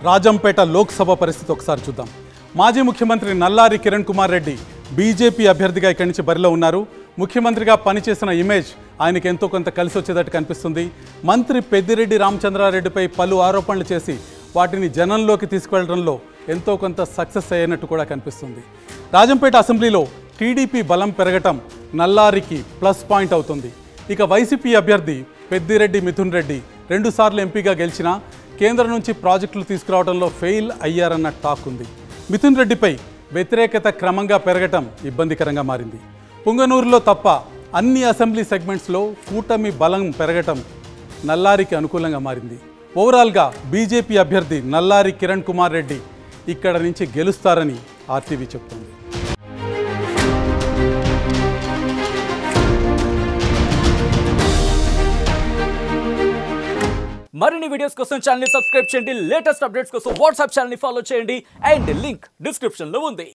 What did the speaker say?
రాజంపేట లోక్సభ పరిస్థితి ఒకసారి చూద్దాం. మాజీ ముఖ్యమంత్రి నల్లారి కిరణ్ కుమార్ రెడ్డి బీజేపీ అభ్యర్థిగా ఇక్కడి నుంచి బరిలో ఉన్నారు. ముఖ్యమంత్రిగా పనిచేసిన ఇమేజ్ ఆయనకు ఎంతో కొంత కలిసి వచ్చేటట్టు కనిపిస్తుంది. మంత్రి పెద్దిరెడ్డి రామచంద్రారెడ్డిపై పలు ఆరోపణలు చేసి వాటిని జనంలోకి తీసుకువెళ్లడంలో ఎంతో కొంత సక్సెస్ అయ్యినట్టు కూడా కనిపిస్తుంది. రాజంపేట అసెంబ్లీలో టీడీపీ బలం పెరగటం నల్లారికి ప్లస్ పాయింట్ అవుతుంది. ఇక వైసీపీ అభ్యర్థి పెద్దిరెడ్డి మిథున్ రెడ్డి 2 సార్లు ఎంపీగా గెలిచినా కేంద్రం నుంచి ప్రాజెక్టులు తీసుకురావడంలో ఫెయిల్ అయ్యారన్న టాక్ ఉంది. మిథున్ రెడ్డిపై వ్యతిరేకత క్రమంగా పెరగటం ఇబ్బందికరంగా మారింది. పుంగనూరులో తప్ప అన్ని అసెంబ్లీ సెగ్మెంట్స్లో కూటమి బలం పెరగటం నల్లారికి అనుకూలంగా మారింది. ఓవరాల్గా బీజేపీ అభ్యర్థి నల్లారి కిరణ్ కుమార్ రెడ్డి ఇక్కడ నుంచి గెలుస్తారని ఆర్టీవీ చెప్తోంది. మరిన్ని వీడియోస్ కోసం ఛానల్ ని సబ్స్క్రైబ్ చేయండి. లేటెస్ట్ అప్డేట్స్ కోసం వాట్సాప్ ఛానల్ ని ఫాలో చేయండి. అండ్ లింక్ డిస్క్రిప్షన్ లో ఉంది.